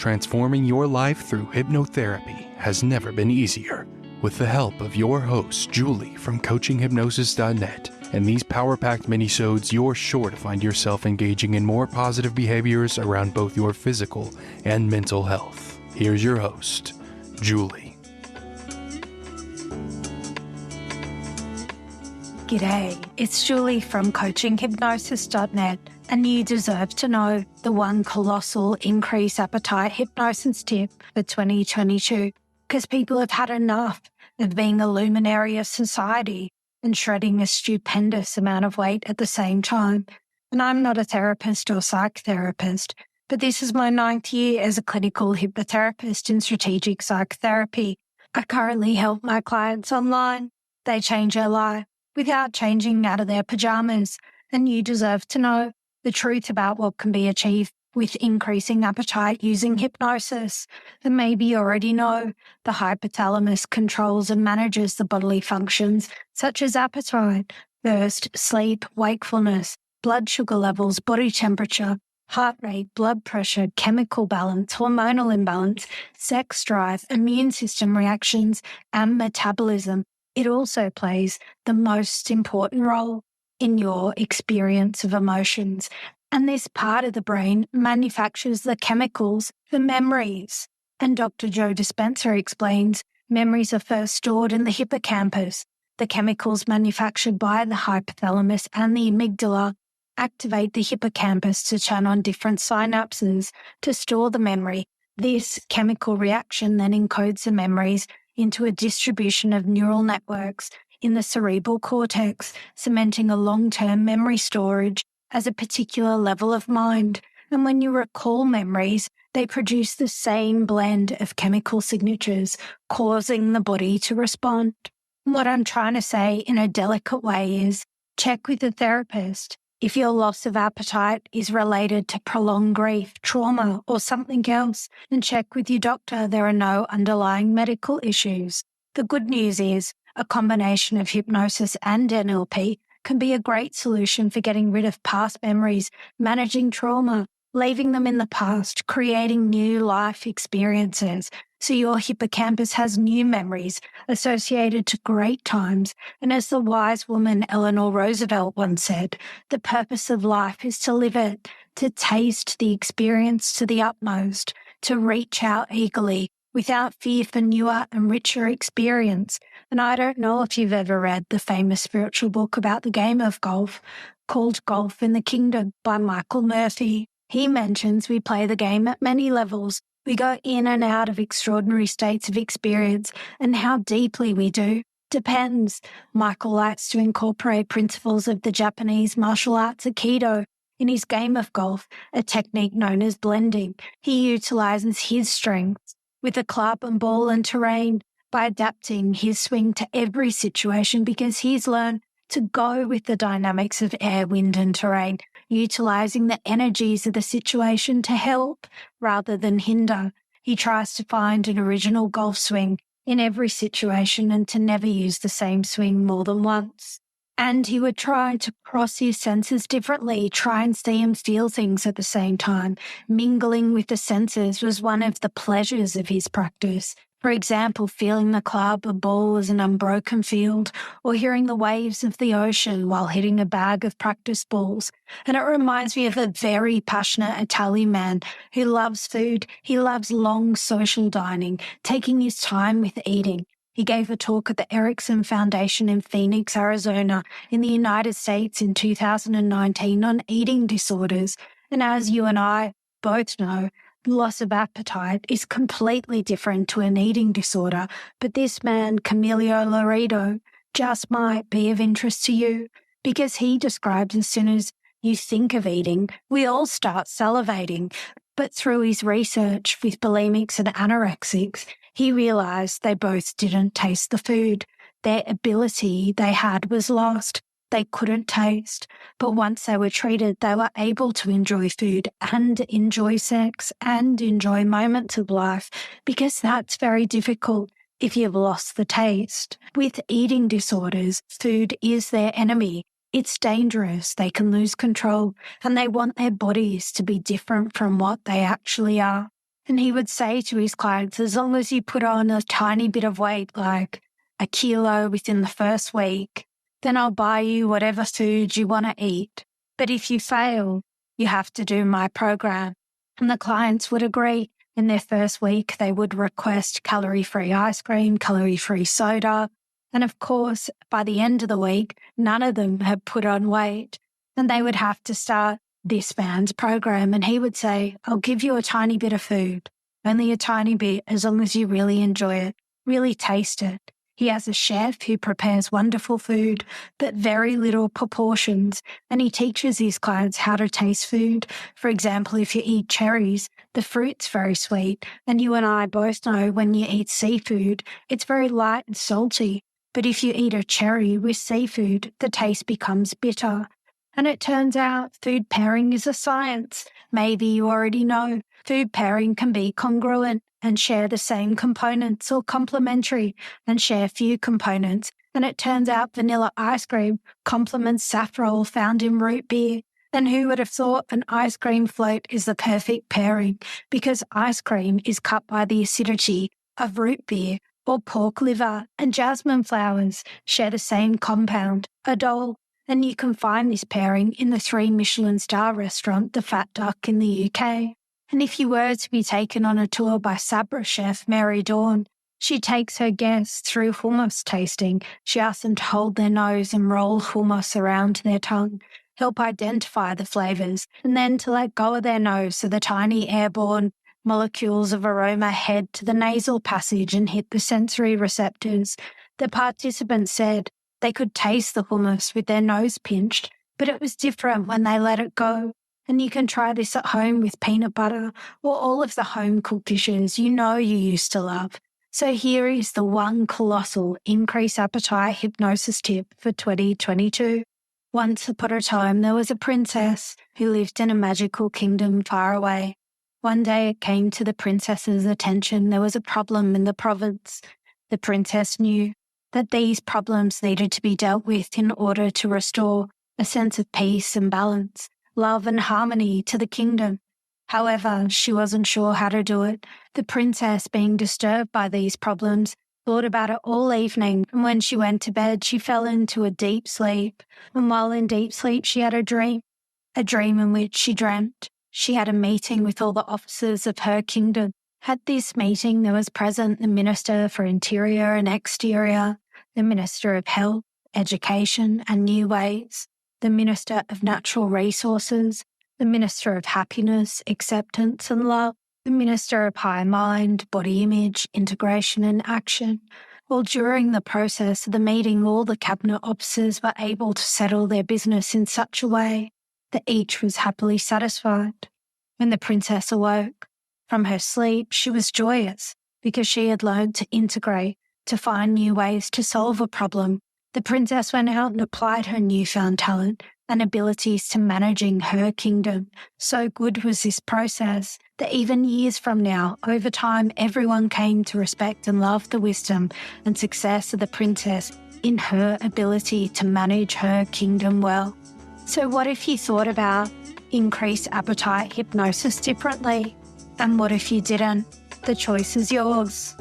transforming your life through hypnotherapy has never been easier. With the help of your host, Julie from coachinghypnosis.net, and these power-packed minisodes, you're sure to find yourself engaging in more positive behaviors around both your physical and mental health. Here's your host, Julie. G'day, it's Julie from coachinghypnosis.net, and you deserve to know the one colossal increase appetite hypnosis tip for 2022, because people have had enough of being a luminary of society and shredding a stupendous amount of weight at the same time. And I'm not a therapist or psychotherapist, but this is my 9th year as a clinical hypnotherapist in strategic psychotherapy. I currently help my clients online. They change their life without changing out of their pajamas, and you deserve to know the truth about what can be achieved with increasing appetite using hypnosis. And maybe you already know the hypothalamus controls and manages the bodily functions such as appetite, thirst, sleep, wakefulness, blood sugar levels, body temperature, heart rate, blood pressure, chemical balance, hormonal imbalance, sex drive, immune system reactions, and metabolism. It also plays the most important role in your experience of emotions. And this part of the brain manufactures the chemicals for memories. And Dr. Joe Dispenza explains memories are first stored in the hippocampus. The chemicals manufactured by the hypothalamus and the amygdala activate the hippocampus to turn on different synapses to store the memory. This chemical reaction then encodes the memories into a distribution of neural networks in the cerebral cortex, cementing a long-term memory storage as a particular level of mind. And when you recall memories, they produce the same blend of chemical signatures, causing the body to respond. What I'm trying to say in a delicate way is check with a therapist if your loss of appetite is related to prolonged grief, trauma, or something else, and check with your doctor there are no underlying medical issues. The good news is a combination of hypnosis and NLP can be a great solution for getting rid of past memories, managing trauma, leaving them in the past, creating new life experiences. So your hippocampus has new memories associated to great times. And as the wise woman Eleanor Roosevelt once said, the purpose of life is to live it, to taste the experience to the utmost, to reach out eagerly without fear for newer and richer experience. And I don't know if you've ever read the famous spiritual book about the game of golf called Golf in the Kingdom by Michael Murphy. He mentions we play the game at many levels. We go in and out of extraordinary states of experience, and how deeply we do depends. Michael likes to incorporate principles of the Japanese martial arts Aikido in his game of golf, a technique known as blending. He utilizes his strengths with a club and ball and terrain by adapting his swing to every situation because he's learned to go with the dynamics of air, wind, and terrain, utilizing the energies of the situation to help rather than hinder. He tries to find an original golf swing in every situation and to never use the same swing more than once. And he would try to cross his senses differently, try and see and feel things at the same time. Mingling with the senses was one of the pleasures of his practice. For example, feeling the club or ball as an unbroken field, or hearing the waves of the ocean while hitting a bag of practice balls. And it reminds me of a very passionate Italian man who loves food. He loves long social dining, taking his time with eating. He gave a talk at the Erickson Foundation in Phoenix, Arizona, in the United States in 2019 on eating disorders. And as you and I both know, loss of appetite is completely different to an eating disorder, but this man, Camilio Loredo, just might be of interest to you because he describes as soon as you think of eating, we all start salivating. But through his research with bulimics and anorexics, he realized they both didn't taste the food. Their ability they had was lost. They couldn't taste, but once they were treated, they were able to enjoy food and enjoy sex and enjoy moments of life, because that's very difficult if you've lost the taste. With eating disorders, food is their enemy. It's dangerous. They can lose control, and they want their bodies to be different from what they actually are. And he would say to his clients, as long as you put on a tiny bit of weight, like a kilo within the first week, then I'll buy you whatever food you want to eat. But if you fail, you have to do my program. And the clients would agree. In their first week, they would request calorie-free ice cream, calorie-free soda. And of course, by the end of the week, none of them had put on weight. And they would have to start this man's program. And he would say, I'll give you a tiny bit of food, only a tiny bit, as long as you really enjoy it, really taste it. He has a chef who prepares wonderful food, but very little proportions, and he teaches his clients how to taste food. For example, if you eat cherries, the fruit's very sweet, and you and I both know when you eat seafood, it's very light and salty. But if you eat a cherry with seafood, the taste becomes bitter. And it turns out food pairing is a science. Maybe you already know food pairing can be congruent and share the same components, or complementary and share few components. And it turns out vanilla ice cream complements Afterall found in root beer. And who would have thought an ice cream float is the perfect pairing, because ice cream is cut by the acidity of root beer, or pork liver and jasmine flowers share the same compound, adol. And you can find this pairing in the 3 Michelin star restaurant, The Fat Duck in the UK. And if you were to be taken on a tour by Sabra chef Mary Dawn, she takes her guests through hummus tasting. She asks them to hold their nose and roll hummus around their tongue, help identify the flavours, and then to let go of their nose so the tiny airborne molecules of aroma head to the nasal passage and hit the sensory receptors. The participants said they could taste the hummus with their nose pinched, but it was different when they let it go. And you can try this at home with peanut butter or all of the home-cooked dishes you know you used to love. So here is the one colossal increase appetite hypnosis tip for 2022. Once upon a time, there was a princess who lived in a magical kingdom far away. One day it came to the princess's attention there was a problem in the province. The princess knew that these problems needed to be dealt with in order to restore a sense of peace and balance, love and harmony to the kingdom. However, she wasn't sure how to do it. The princess, being disturbed by these problems, thought about it all evening, and when she went to bed, she fell into a deep sleep. And while in deep sleep, she had a dream in which she dreamt she had a meeting with all the officers of her kingdom. At this meeting, there was present the Minister for Interior and Exterior, the Minister of Health, Education and New Ways, the Minister of Natural Resources, the Minister of Happiness, Acceptance and Love, the Minister of High Mind, Body Image, Integration and Action. Well, during the process of the meeting, all the cabinet officers were able to settle their business in such a way that each was happily satisfied. When the princess awoke from her sleep, she was joyous because she had learned to integrate, to find new ways to solve a problem. The princess went out and applied her newfound talent and abilities to managing her kingdom. So good was this process that even years from now, over time, everyone came to respect and love the wisdom and success of the princess in her ability to manage her kingdom well. So what if you thought about increased appetite hypnosis differently? And what if you didn't? The choice is yours.